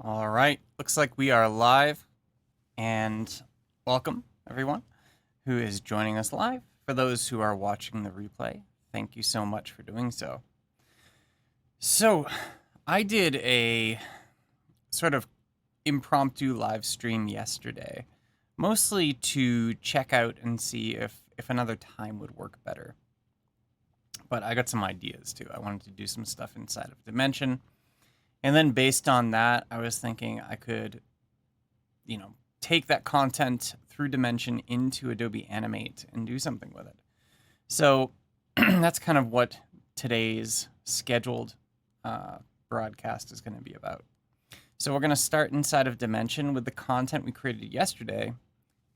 All right, looks like we are live, and welcome everyone who is joining us live. For those who are watching the replay, thank you so much for doing so. So, I did a sort of impromptu live stream yesterday, mostly to check out and see if another time would work better. But I got some ideas too. I wanted to do some stuff inside of Dimension. And then based on that, I was thinking I could, take that content through Dimension into Adobe Animate and do something with it. So that's kind of what today's scheduled broadcast is going to be about. So we're going to start inside of Dimension with the content we created yesterday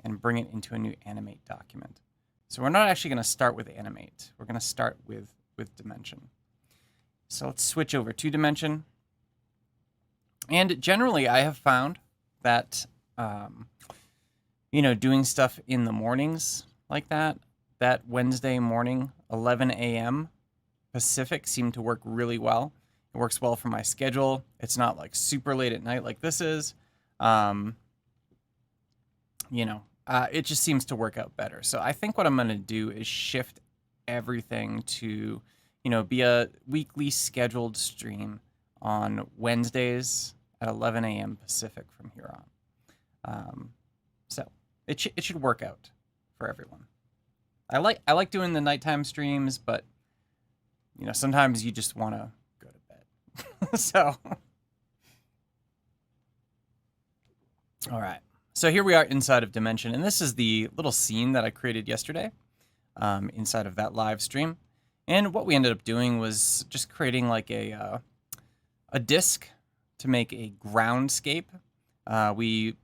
and bring it into a new Animate document. So we're not actually going to start with Animate. We're going to start with Dimension. So let's switch over to Dimension. And generally, I have found that, doing stuff in the mornings like that Wednesday morning, 11 a.m. Pacific seemed to work really well. It works well for my schedule. It's not like super late at night like this is. It just seems to work out better. So I think what I'm going to do is shift everything to, be a weekly scheduled stream on Wednesdays at 11 a.m. Pacific from here on. So it should work out for everyone. I like doing the nighttime streams, but sometimes you just want to go to bed. So all right. So here we are inside of Dimension, and this is the little scene that I created yesterday inside of that live stream. And what we ended up doing was just creating like a disc to make a groundscape. We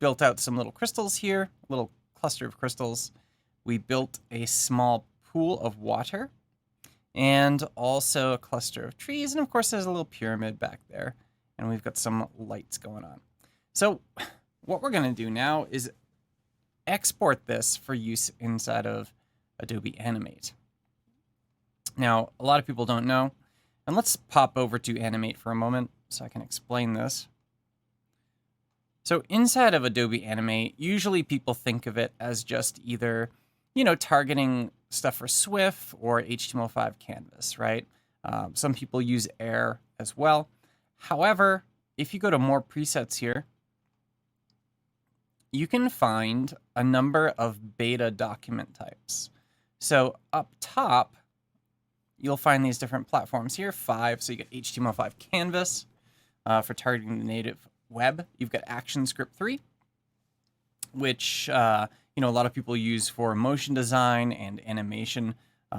built out some little crystals here, a little cluster of crystals. We built a small pool of water and also a cluster of trees. And of course, there's a little pyramid back there, and we've got some lights going on. So what we're going to do now is export this for use inside of Adobe Animate. Now, a lot of people don't know, and let's pop over to Animate for a moment so I can explain this. So inside of Adobe Animate, usually people think of it as just either, targeting stuff for Swift or HTML5 canvas, right? Some people use Air as well. However, if you go to more presets here, you can find a number of beta document types. So up top, you'll find these different platforms here, 5. So you get HTML5 canvas for targeting the native web. You've got ActionScript 3, which a lot of people use for motion design and animation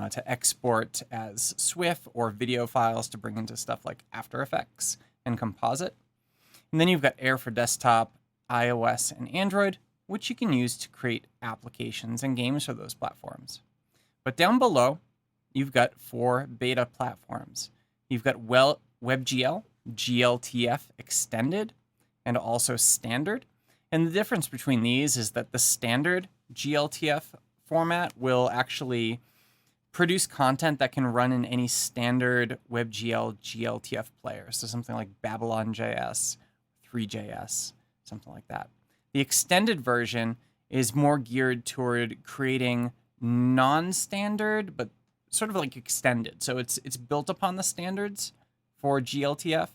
to export as Swift or video files to bring into stuff like After Effects and Composite. And then you've got Air for desktop, iOS, and Android, which you can use to create applications and games for those platforms. But down below, you've got 4 beta platforms. You've got WebGL, GLTF Extended, and also Standard. And the difference between these is that the standard GLTF format will actually produce content that can run in any standard WebGL GLTF player. So something like Babylon.js, 3JS, something like that. The extended version is more geared toward creating non-standard, but sort of like extended. So it's built upon the standards for GLTF,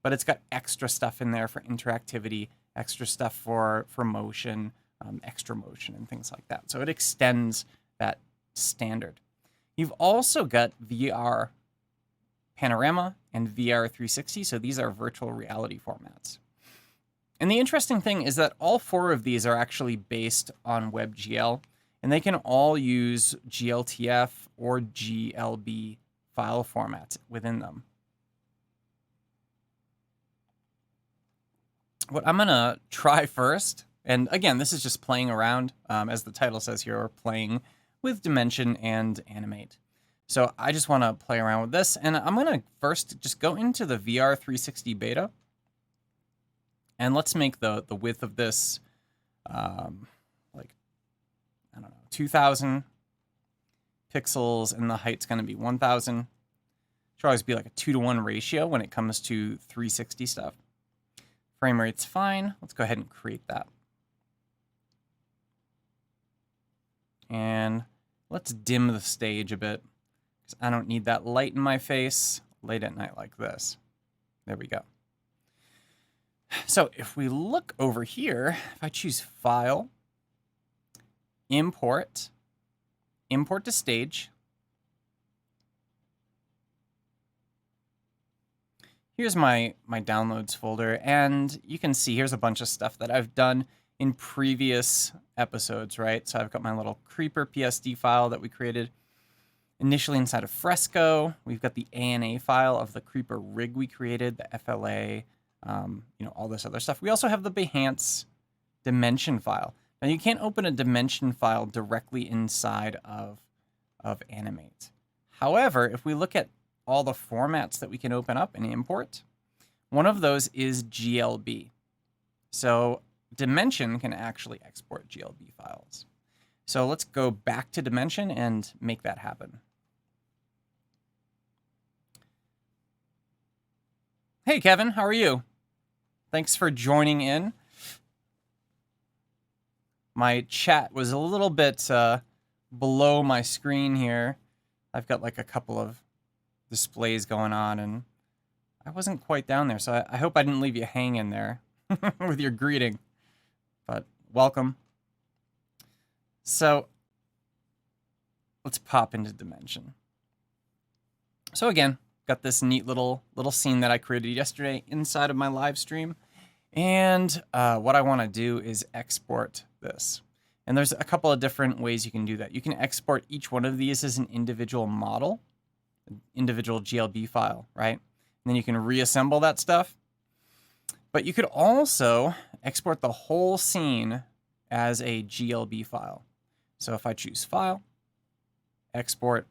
but it's got extra stuff in there for interactivity, extra stuff for motion, extra motion, and things like that. So it extends that standard. You've also got VR Panorama and VR 360. So these are virtual reality formats. And the interesting thing is that all 4 of these are actually based on WebGL, and they can all use GLTF or GLB file formats within them. What I'm going to try first, and again, this is just playing around, as the title says here, or playing with Dimension and Animate. So I just want to play around with this, and I'm going to first just go into the VR 360 beta, and let's make the width of this, 2,000 pixels, and the height's going to be 1,000. Should always be like a 2-to-1 ratio when it comes to 360 stuff. Frame rate's fine. Let's go ahead and create that. And let's dim the stage a bit, because I don't need that light in my face late at night like this. There we go. So if we look over here, if I choose File, Import, Import to Stage, here's my downloads folder, and you can see here's a bunch of stuff that I've done in previous episodes, right? So I've got my little Creeper PSD file that we created initially inside of Fresco. We've got the ANA file of the Creeper rig we created, the FLA, all this other stuff. We also have the Behance dimension file. Now you can't open a dimension file directly inside of Animate. However, if we look at all the formats that we can open up and import, one of those is GLB. So Dimension can actually export GLB files. So let's go back to Dimension and make that happen. Hey, Kevin, how are you? Thanks for joining in. My chat was a little bit below my screen here. I've got like a couple of displays going on, and I wasn't quite down there, so I hope I didn't leave you hanging there with your greeting. But welcome. So let's pop into Dimension. So again, got this neat little scene that I created yesterday inside of my live stream. And what I want to do is export this. And there's a couple of different ways you can do that. You can export each one of these as an individual model, an individual GLB file, right? And then you can reassemble that stuff. But you could also export the whole scene as a GLB file. So if I choose File, Export,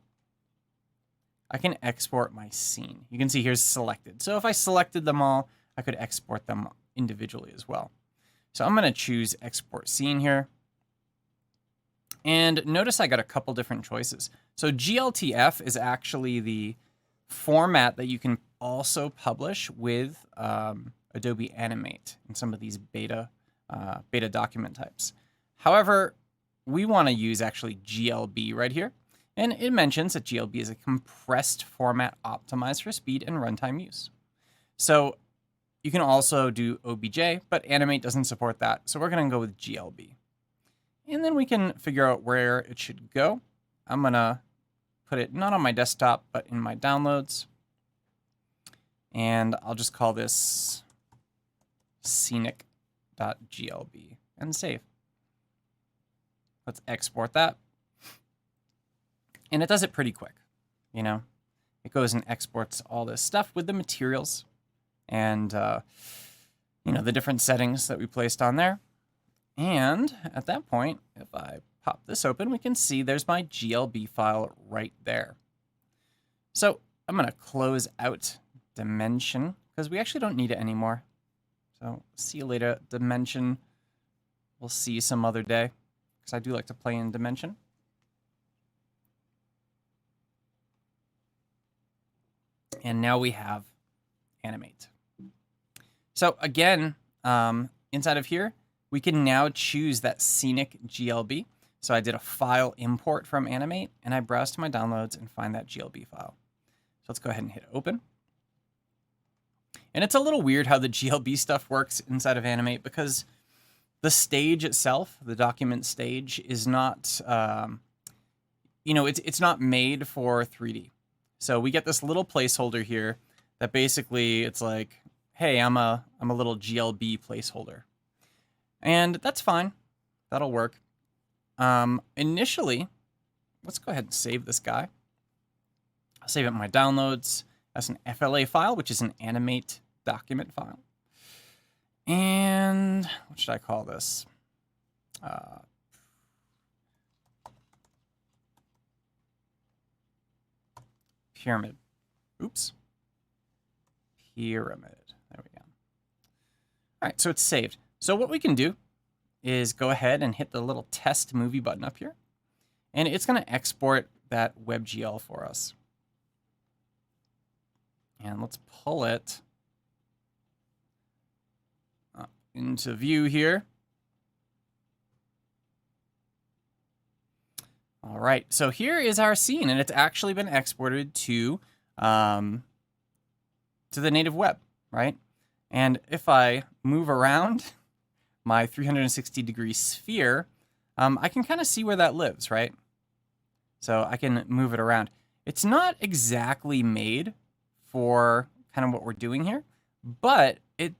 I can export my scene. You can see here's selected. So if I selected them all, I could export them individually as well. So I'm going to choose Export Scene here. And notice I got a couple different choices. So GLTF is actually the format that you can also publish with Adobe Animate in some of these beta document types. However, we want to use actually GLB right here. And it mentions that GLB is a compressed format optimized for speed and runtime use. So you can also do OBJ, but Animate doesn't support that. So we're going to go with GLB. And then we can figure out where it should go. I'm going to put it not on my desktop, but in my downloads. And I'll just call this scenic.glb and save. Let's export that. And it does it pretty quick, you know. It goes and exports all this stuff with the materials and, the different settings that we placed on there. And at that point, if I pop this open, we can see there's my GLB file right there. So I'm going to close out Dimension because we actually don't need it anymore. So see you later, Dimension. We'll see you some other day because I do like to play in Dimension. And now we have Animate. So again, inside of here, we can now choose that scenic GLB. So I did a file import from Animate, and I browse to my downloads and find that GLB file. So let's go ahead and hit open. And it's a little weird how the GLB stuff works inside of Animate because the stage itself, the document stage, is not, it's not made for 3D. So we get this little placeholder here that basically it's like, hey, I'm a little GLB placeholder. And that's fine. That'll work. Initially, let's go ahead and save this guy. I'll save it in my downloads as an FLA file, which is an Animate document file. And what should I call this? Pyramid. Oops. Pyramid. There we go. All right, so it's saved. So what we can do is go ahead and hit the little test movie button up here. And it's going to export that WebGL for us. And let's pull it into view here. All right, so here is our scene, and it's actually been exported to the native web, right? And if I move around my 360-degree sphere, I can kind of see where that lives, right? So I can move it around. It's not exactly made for kind of what we're doing here, but it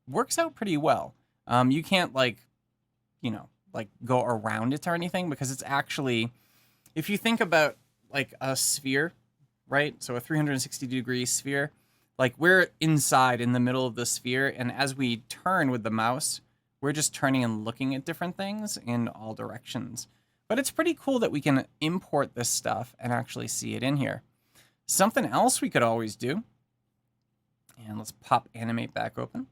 works out pretty well. You can't like go around it or anything, because it's actually, if you think about like a sphere, right? So a 360-degree sphere, like we're inside in the middle of the sphere, and as we turn with the mouse, we're just turning and looking at different things in all directions. But it's pretty cool that we can import this stuff and actually see it in here. Something else we could always do, and let's pop Animate back open,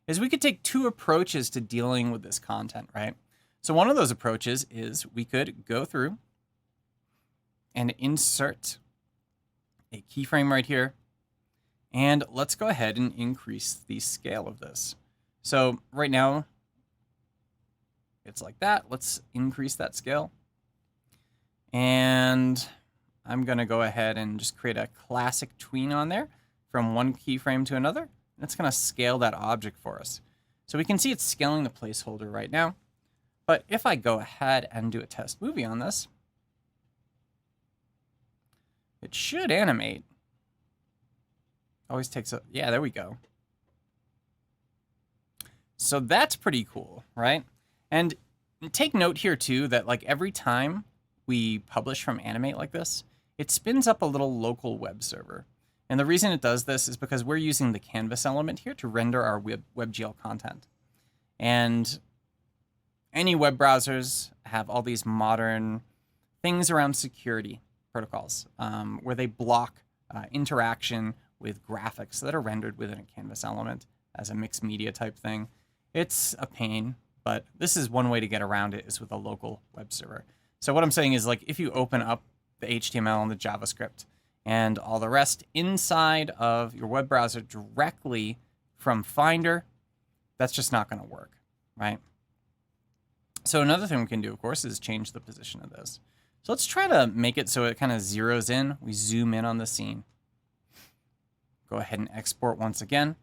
is we could take two approaches to dealing with this content, right? So one of those approaches is we could go through and insert a keyframe right here. And let's go ahead and increase the scale of this. So right now, it's like that. Let's increase that scale. And I'm going to go ahead and just create a classic tween on there from one keyframe to another. It's going to scale that object for us. So we can see it's scaling the placeholder right now. But if I go ahead and do a test movie on this, it should animate. Always takes a, yeah, there we go. So that's pretty cool, right? And take note here too that like every time we publish from Animate like this, it spins up a little local web server. And the reason it does this is because we're using the canvas element here to render our WebGL content. And any web browsers have all these modern things around security protocols where they block interaction with graphics that are rendered within a canvas element as a mixed media type thing. It's a pain, but this is one way to get around it, is with a local web server. So what I'm saying is, like, if you open up the HTML and the JavaScript and all the rest inside of your web browser directly from Finder, that's just not going to work, right? So another thing we can do, of course, is change the position of this. So let's try to make it so it kind of zeroes in. We zoom in on the scene. Go ahead and export once again.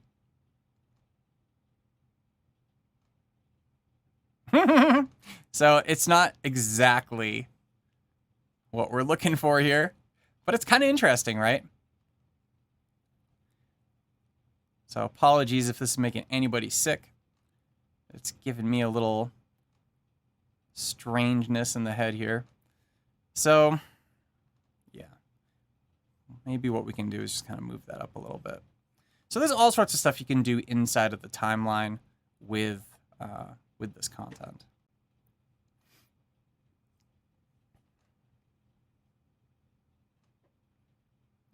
So it's not exactly what we're looking for here, but it's kind of interesting, right? So apologies if this is making anybody sick. It's giving me a little strangeness in the head here. So yeah, maybe what we can do is just kind of move that up a little bit. So there's all sorts of stuff you can do inside of the timeline with this content.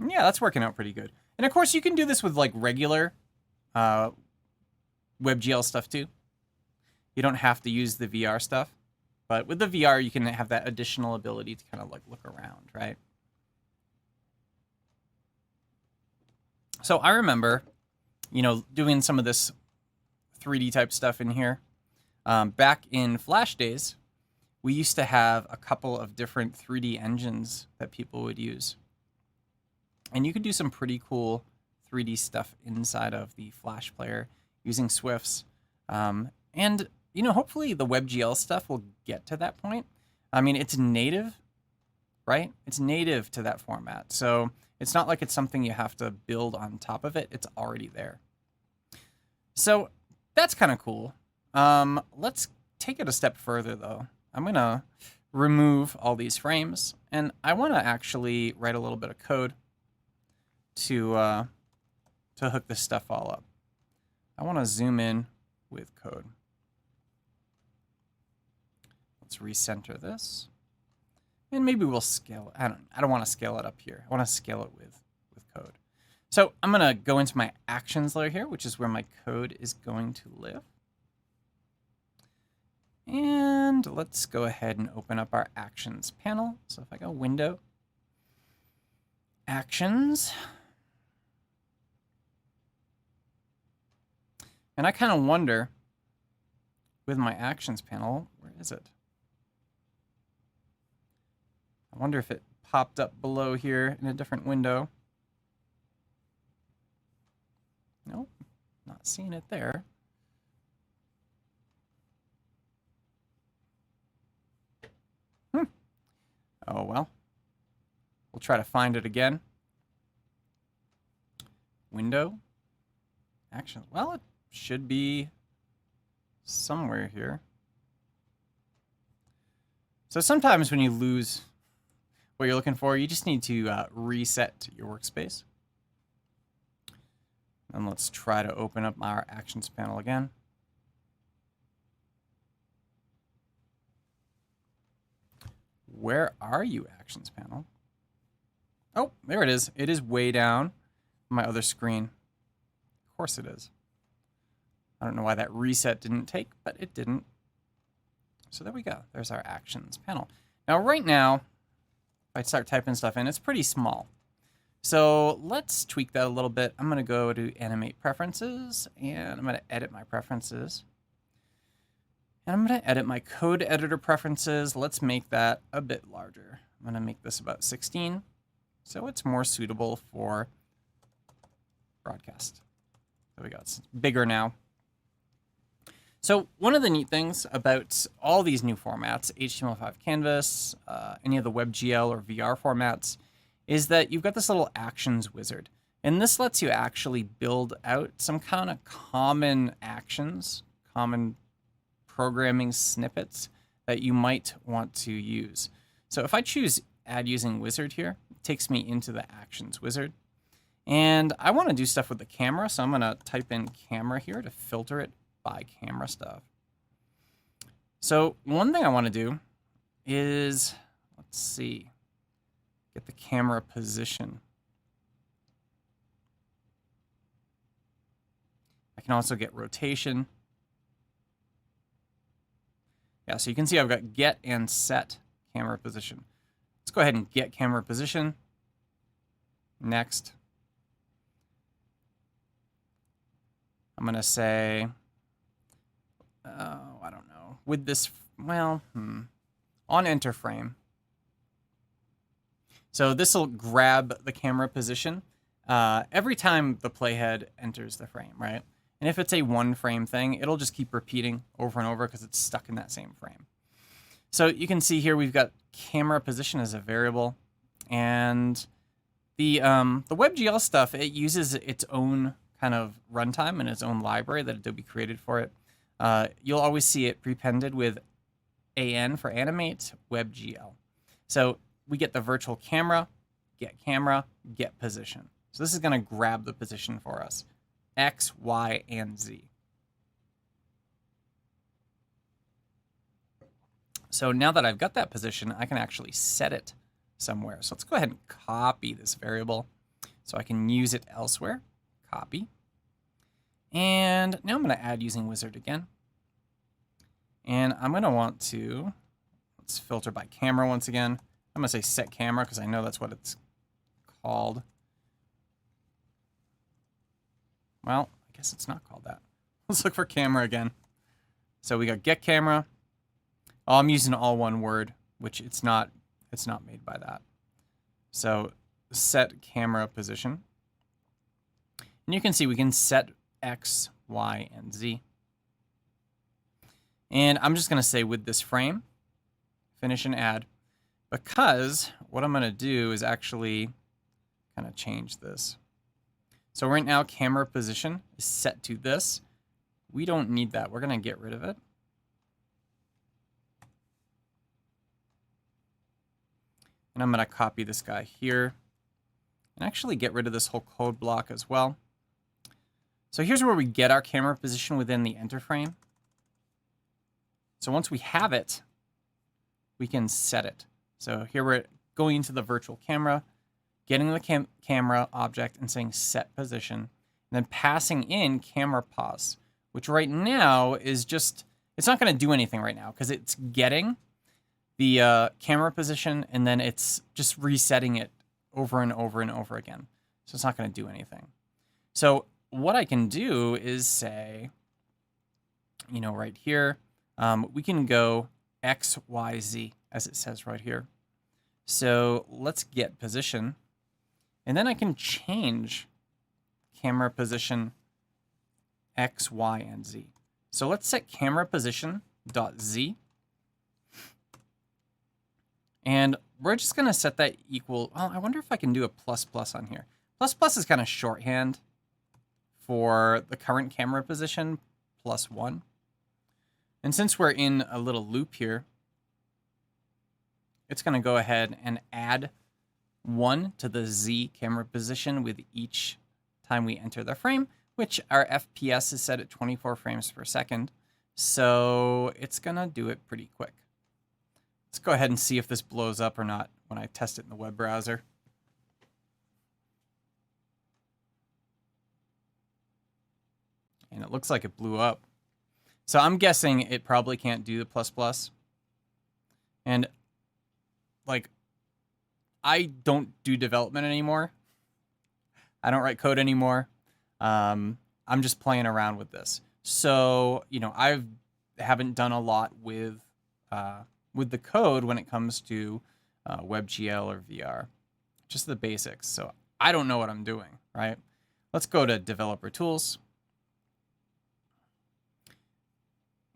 Yeah, that's working out pretty good. And of course, you can do this with like regular WebGL stuff too. You don't have to use the VR stuff, but with the VR, you can have that additional ability to kind of like look around, right? So I remember, you know, doing some of this 3D type stuff in here. Back in Flash days, we used to have a couple of different 3D engines that people would use. And you could do some pretty cool 3D stuff inside of the Flash player using Swifts. And, you know, hopefully the WebGL stuff will get to that point. I mean, it's native, right? It's native to that format. So it's not like it's something you have to build on top of it. It's already there. So that's kind of cool. Let's take it a step further, though. I'm going to remove all these frames, and I want to actually write a little bit of code to hook this stuff all up. I want to zoom in with code. Let's recenter this, and maybe we'll scale it. I don't want to scale it up here. I want to scale it with code. So I'm going to go into my actions layer here, which is where my code is going to live. And let's go ahead and open up our actions panel. So if I go Window, Actions, And I kind of wonder, with my actions panel, where is it? I wonder if it popped up below here in a different window. Nope, not seeing it there. Oh, well. We'll try to find it again. Window. Action. Well, it should be somewhere here. So sometimes when you lose what you're looking for, you just need to reset your workspace. And let's try to open up our actions panel again. Where are you, actions panel? Oh, there it is. It is way down my other screen. Of course it is. I don't know why that reset didn't take, but it didn't. So there we go. There's our actions panel. Now, right now, if I start typing stuff in, it's pretty small. So let's tweak that a little bit. I'm going to go to Animate Preferences, and I'm going to edit my preferences. And I'm going to edit my code editor preferences. Let's make that a bit larger. I'm going to make this about 16, so it's more suitable for broadcast. There we go. It's bigger now. So one of the neat things about all these new formats, HTML5 Canvas, any of the WebGL or VR formats, is that you've got this little actions wizard. And this lets you actually build out some kind of common actions, common programming snippets that you might want to use. So if I choose add using wizard here, it takes me into the actions wizard. And I want to do stuff with the camera, so I'm going to type in camera here to filter it by camera stuff. So one thing I want to do is, let's see, get the camera position. I can also get rotation. Yeah, so you can see I've got get and set camera position. Let's go ahead and get camera position. Next. I'm going to say, I don't know, with this, well, on enter frame. So this will grab the camera position every time the playhead enters the frame, right? And if it's a one frame thing, it'll just keep repeating over and over because it's stuck in that same frame. So you can see here we've got camera position as a variable, and the WebGL stuff, it uses its own kind of runtime and its own library that Adobe created for it. You'll always see it prepended with AN for animate WebGL. So we get the virtual camera, get position. So this is going to grab the position for us. X, Y, and Z. So now that I've got that position, I can actually set it somewhere. So let's go ahead and copy this variable so I can use it elsewhere. Copy. And now I'm going to add using wizard again. And I'm going to want to, let's filter by camera once again. I'm going to say set camera because I know that's what it's called. Well, I guess it's not called that. Let's look for camera again. So we got get camera. Oh, I'm using all one word, which it's not made by that. So set camera position. And you can see we can set X, Y, and Z. And I'm just going to say with this frame, finish and add, because what I'm going to do is actually kind of change this. So right now, camera position is set to this. We don't need that. We're going to get rid of it. And I'm going to copy this guy here and actually get rid of this whole code block as well. So here's where we get our camera position within the enter frame. So once we have it, we can set it. So here we're going into the virtual camera, getting the camera object and saying set position, and then passing in camera pause, which right now is just, it's not going to do anything right now because it's getting the camera position and then it's just resetting it over and over and over again. So it's not going to do anything. So what I can do is say, you know, right here, we can go X, Y, Z, as it says right here. So let's get position. And then I can change camera position X, Y, and Z. So let's set camera position dot Z. And we're just going to set that equal. Oh, I wonder if I can do a plus plus on here. Plus plus is kind of shorthand for the current camera position, +1. And since we're in a little loop here, it's going to go ahead and add 1 to the Z camera position with each time we enter the frame, which our FPS is set at 24 frames per second. So it's going to do it pretty quick. Let's go ahead and see if this blows up or not when I test it in the web browser. And it looks like it blew up. So I'm guessing it probably can't do the plus plus. And like, I don't do development anymore. I don't write code anymore. I'm just playing around with this. So, you know, I haven't done a lot with the code when it comes to WebGL or VR. Just the basics. So I don't know what I'm doing, right? Let's go to Developer Tools.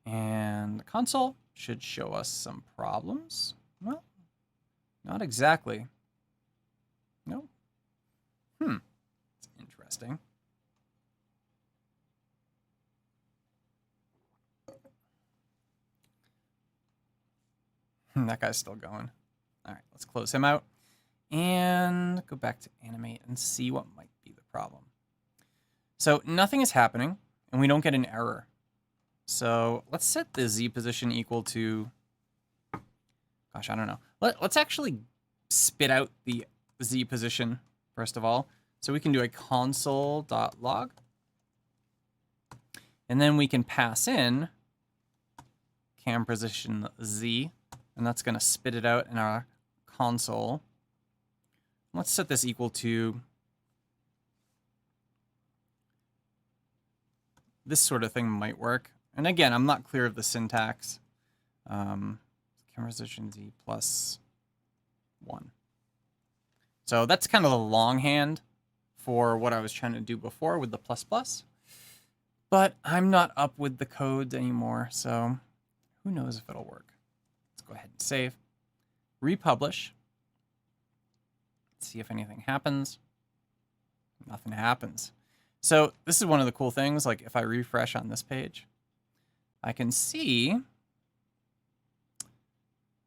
And the console should show us some problems. Well, not exactly. No. It's interesting. That guy's still going. All right, let's close him out and go back to Animate and see what might be the problem. So nothing is happening, and we don't get an error. So let's set the Z position equal to, gosh, I don't know. Let's actually spit out the Z position, first of all. So we can do a console.log. And then we can pass in cam position Z, and that's going to spit it out in our console. Let's set this equal to this sort of thing might work. And again, I'm not clear of the syntax. Camera position Z +1. So that's kind of the longhand for what I was trying to do before with the plus plus. But I'm not up with the codes anymore, so who knows if it'll work. Let's go ahead and save. Republish. Let's see if anything happens. Nothing happens. So this is one of the cool things. Like if I refresh on this page, I can see.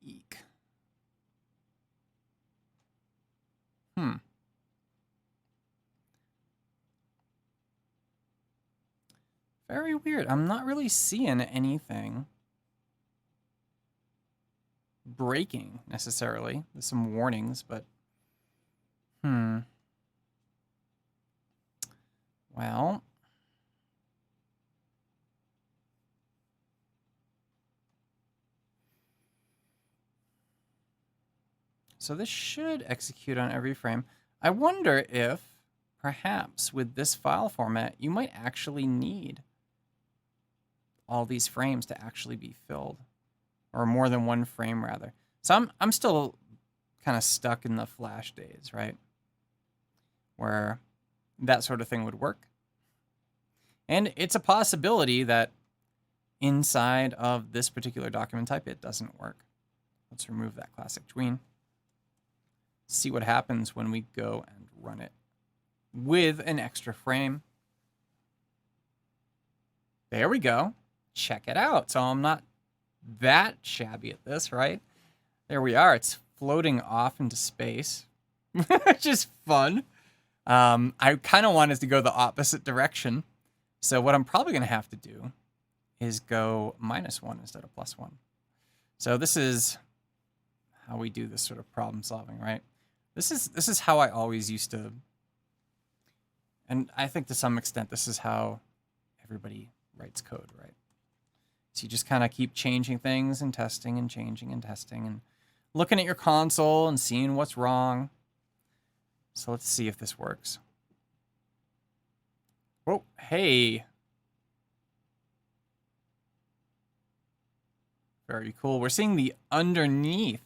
Eek. Very weird. I'm not really seeing anything breaking necessarily. There's some warnings, but well, so this should execute on every frame. I wonder if perhaps with this file format, you might actually need all these frames to actually be filled, or more than one frame rather. So I'm still kind of stuck in the Flash days, right? Where that sort of thing would work. And it's a possibility that inside of this particular document type, it doesn't work. Let's remove that classic tween. See what happens when we go and run it with an extra frame. There we go. Check it out. So I'm not that shabby at this, right? There we are. It's floating off into space, which is fun. I kind of wanted to go the opposite direction. So what I'm probably going to have to do is go -1 instead of +1. So this is how we do this sort of problem solving, right? This is how I always used to, and I think to some extent this is how everybody writes code, right? So you just kind of keep changing things and testing and changing and testing and looking at your console and seeing what's wrong. So let's see if this works. Oh, hey. Very cool. We're seeing the underneath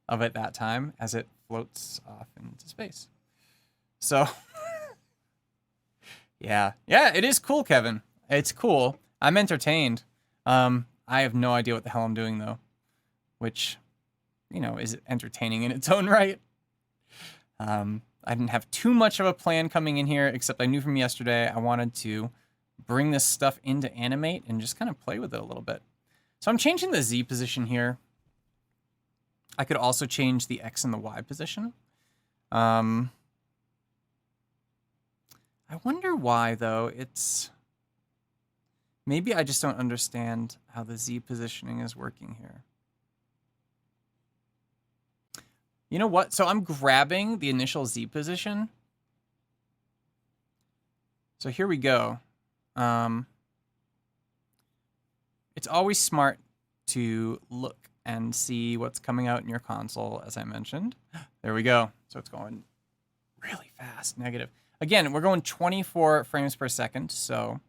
of it that time as it floats off into space. So, yeah, it is cool, Kevin. It's cool. I'm entertained. I have no idea what the hell I'm doing though, which, you know, is entertaining in its own right. I didn't have too much of a plan coming in here, except I knew from yesterday I wanted to bring this stuff into Animate and just kind of play with it a little bit. So I'm changing the Z position here. I could also change the X and the Y position. I wonder why, though. It's... Maybe I just don't understand how the Z positioning is working here. You know what? So I'm grabbing the initial Z position. So here we go. It's always smart to look and see what's coming out in your console, as I mentioned. There we go. So it's going really fast, negative. Again, we're going 24 frames per second, so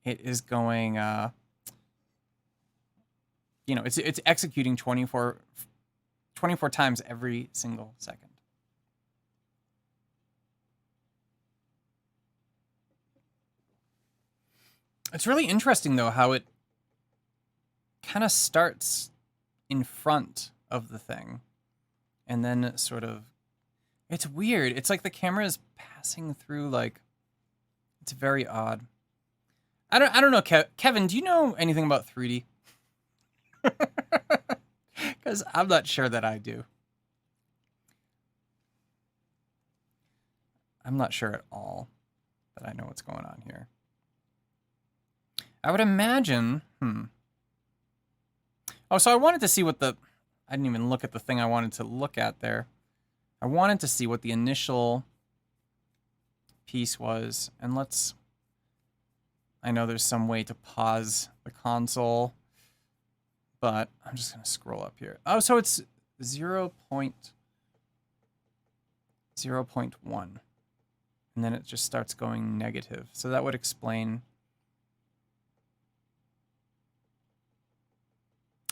it is going, you know, it's executing 24 times every single second. It's really interesting, though, how it kind of starts in front of the thing and then sort of... It's weird. It's like the camera is passing through, like... It's very odd. I don't know, Kevin, do you know anything about 3D? Because I'm not sure that I do. I'm not sure at all that I know what's going on here. I would imagine... Oh, so I wanted to see what the... I didn't even look at the thing I wanted to look at there. I wanted to see what the initial piece was. And let's... I know there's some way to pause the console, but I'm just going to scroll up here. Oh, so it's 0.1. And then it just starts going negative. So that would explain...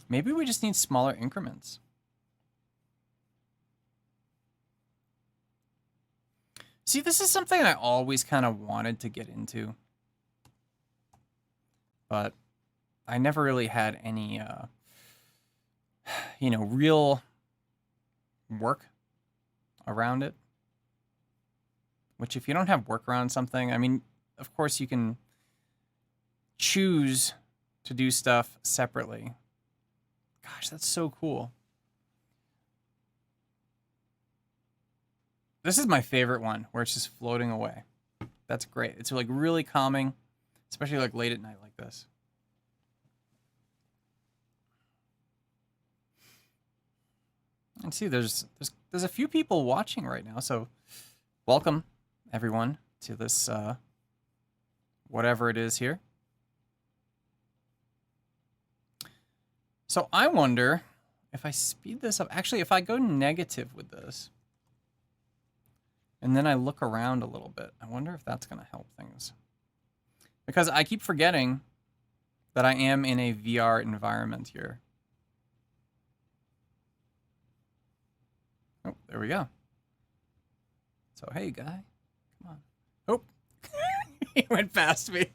Maybe we just need smaller increments. See, this is something I always kind of wanted to get into. But I never really had any, you know, real work around it. Which, if you don't have work around something, I mean, of course you can choose to do stuff separately. Gosh, that's so cool. This is my favorite one, where it's just floating away. That's great. It's like really calming, especially like late at night like this. And see, there's a few people watching right now, so welcome everyone to this whatever it is here. So I wonder if I speed this up. Actually, if I go negative with this, and then I look around a little bit, I wonder if that's going to help things. Because I keep forgetting that I am in a VR environment here. Oh, there we go. So, hey, guy. Come on. Oh, he went past me.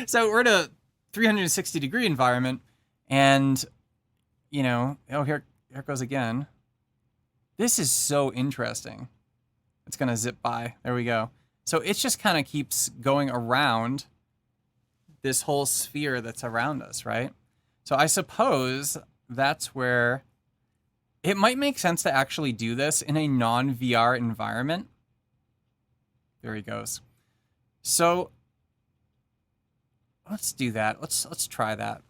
So we're in a 360-degree environment, and... You know, oh, here it goes again. This is so interesting. It's going to zip by. There we go. So it just kind of keeps going around this whole sphere that's around us, right? So I suppose that's where it might make sense to actually do this in a non-VR environment. There he goes. So let's do that. Let's try that.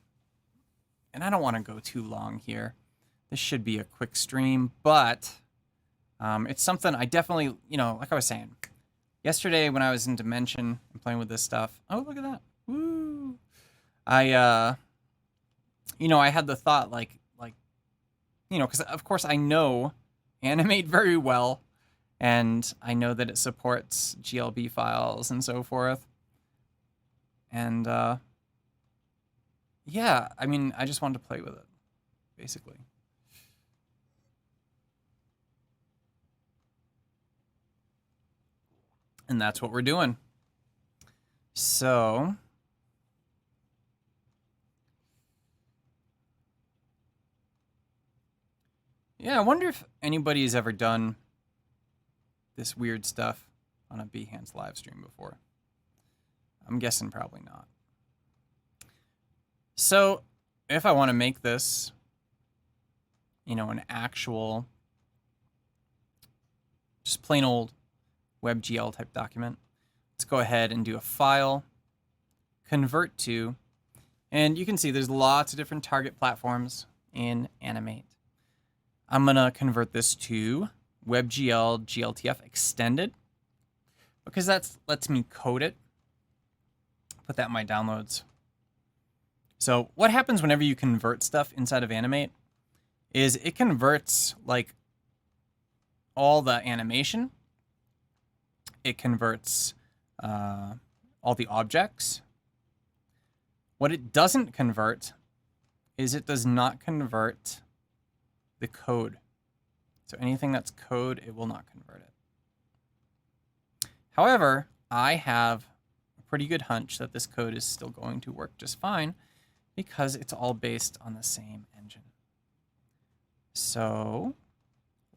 And I don't want to go too long here. This should be a quick stream, but it's something I definitely, you know, like I was saying, yesterday when I was in Dimension and playing with this stuff, oh, look at that. Woo! You know, I had the thought like, you know, because of course I know Animate very well, and I know that it supports GLB files and so forth. And, yeah, I mean, I just wanted to play with it. basically. And that's what we're doing. So yeah, I wonder if anybody's ever done this weird stuff on a Behance Livestream before. I'm guessing probably not. So if I want to make this, you know, an actual, just plain old WebGL type document, let's go ahead and do a file, convert to, and you can see there's lots of different target platforms in Animate. I'm going to convert this to WebGL GLTF extended because that lets me code it. Put that in my downloads. So what happens whenever you convert stuff inside of Animate is it converts like all the animation. It converts all the objects. What it doesn't convert is it does not convert the code. So anything that's code, it will not convert it. However, I have a pretty good hunch that this code is still going to work just fine because it's all based on the same engine. So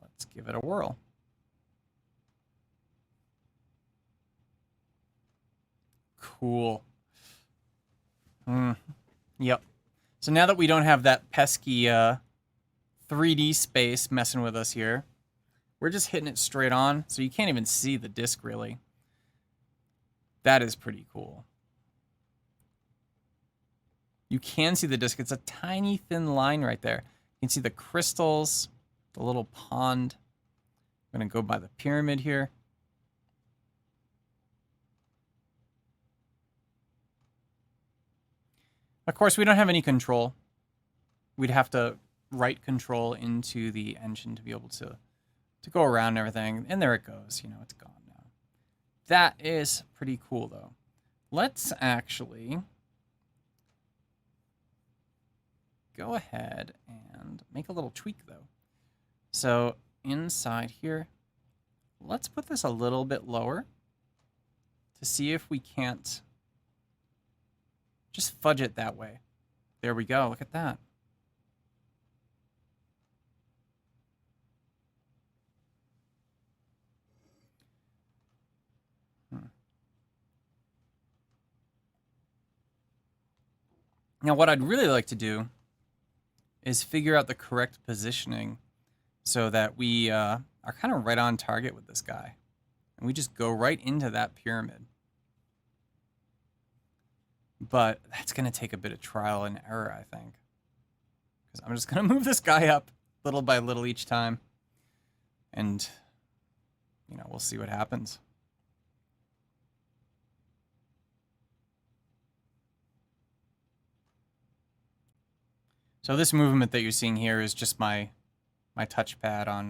let's give it a whirl. Cool. Yep. So now that we don't have that pesky 3D space messing with us here, we're just hitting it straight on, so you can't even see the disk really. That is pretty cool. You can see the disk. It's a tiny thin line right there. You can see the crystals, the little pond. I'm going to go by the pyramid here. Of course, we don't have any control. We'd have to write control into the engine to be able to go around and everything. And there it goes. You know, it's gone now. That is pretty cool, though. Let's actually go ahead and make a little tweak, though. So inside here, let's put this a little bit lower to see if we can't just fudge it that way. There we go. Look at that. Now, what I'd really like to do is figure out the correct positioning so that we are kind of right on target with this guy. And we just go right into that pyramid. But that's going to take a bit of trial and error, I think. Because I'm just going to move this guy up little by little each time. And, you know, we'll see what happens. So this movement that you're seeing here is just my touchpad on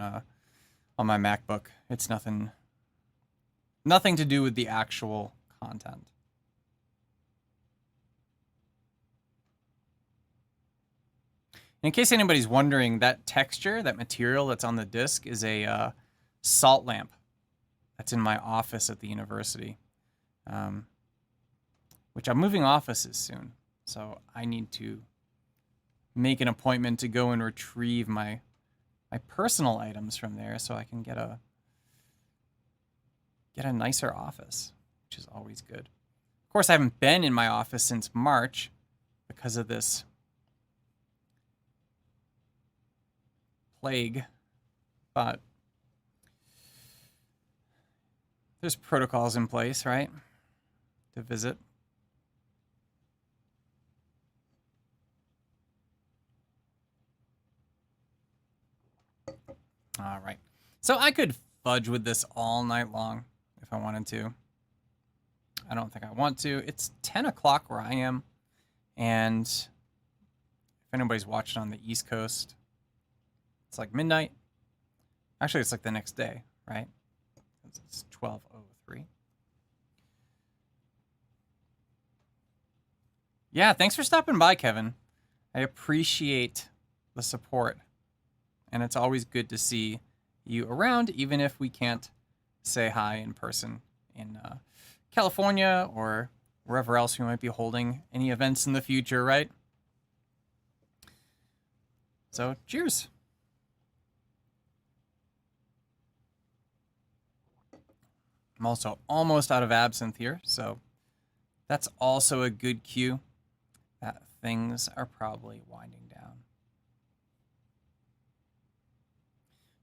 my MacBook. It's nothing to do with the actual content. In case anybody's wondering, that texture, that material that's on the disk is a salt lamp that's in my office at the university, which I'm moving offices soon. So I need to make an appointment to go and retrieve my personal items from there so I can get a nicer office, which is always good. Of course, I haven't been in my office since March because of this plague, but there's protocols in place, right, to visit. All right. So I could fudge with this all night long if I wanted to. I don't think I want to. It's 10 o'clock where I am. And if anybody's watching on the East Coast, it's like midnight. Actually, it's like the next day, right? It's 12:03. Yeah, thanks for stopping by, Kevin. I appreciate the support. And it's always good to see you around, even if we can't say hi in person in California or wherever else we might be holding any events in the future, right? So, cheers. I'm also almost out of absinthe here, so that's also a good cue that things are probably winding down.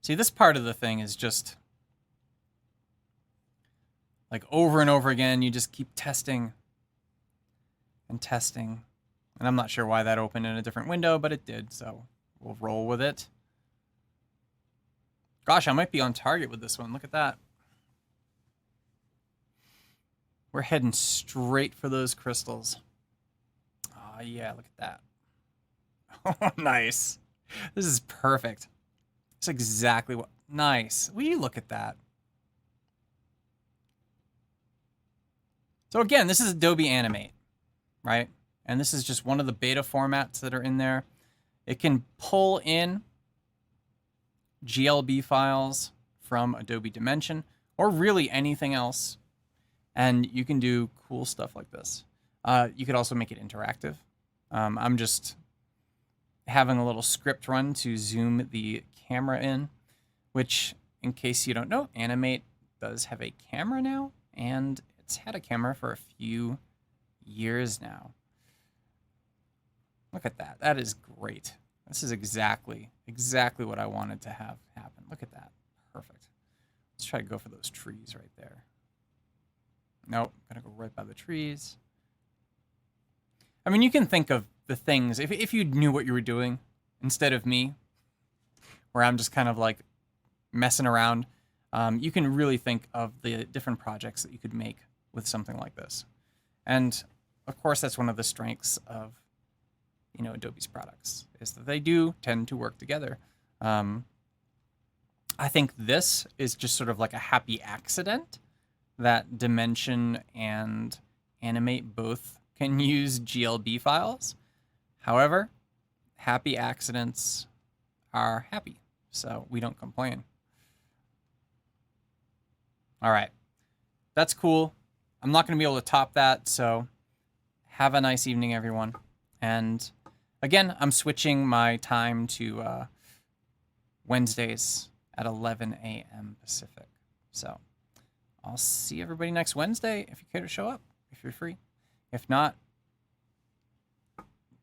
See, this part of the thing is just like over and over again, you just keep testing and testing. And I'm not sure why that opened in a different window, but it did, so we'll roll with it. Gosh, I might be on target with this one. Look at that. We're heading straight for those crystals. Oh, yeah, look at that. Oh, nice. This is perfect. It's exactly what... Nice. Will you look at that? So again, this is Adobe Animate, right? And this is just one of the beta formats that are in there. It can pull in GLB files from Adobe Dimension or really anything else. And you can do cool stuff like this. You could also make it interactive. I'm just having a little script run to zoom the camera in, which, in case you don't know, Animate does have a camera now, and it's had a camera for a few years now. Look at that. That is great. This is exactly what I wanted to have happen. Look at that. Perfect. Let's try to go for those trees right there. Nope, gonna go right by the trees. I mean, you can think of the things, if you knew what you were doing, instead of me, where I'm just kind of like messing around, you can really think of the different projects that you could make with something like this. And of course, that's one of the strengths of, you know, Adobe's products, is that they do tend to work together. I think this is just sort of like a happy accident that Dimension and Animate both can use GLB files. However, happy accidents are happy, so we don't complain. All right, that's cool. I'm not going to be able to top that, so have a nice evening, everyone. And again, I'm switching my time to Wednesdays at 11 a.m. Pacific. So I'll see everybody next Wednesday if you care to show up, if you're free. If not,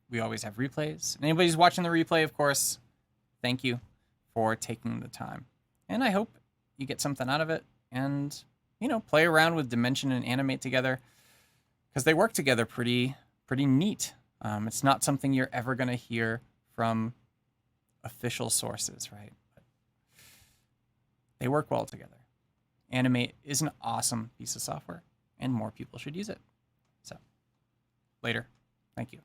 we always have replays. And anybody who's watching the replay, of course, thank you for taking the time. And I hope you get something out of it and, you know, play around with Dimension and Animate together, because they work together pretty neat. It's not something you're ever going to hear from official sources, right? But they work well together. Animate is an awesome piece of software, and more people should use it. So, later. Thank you.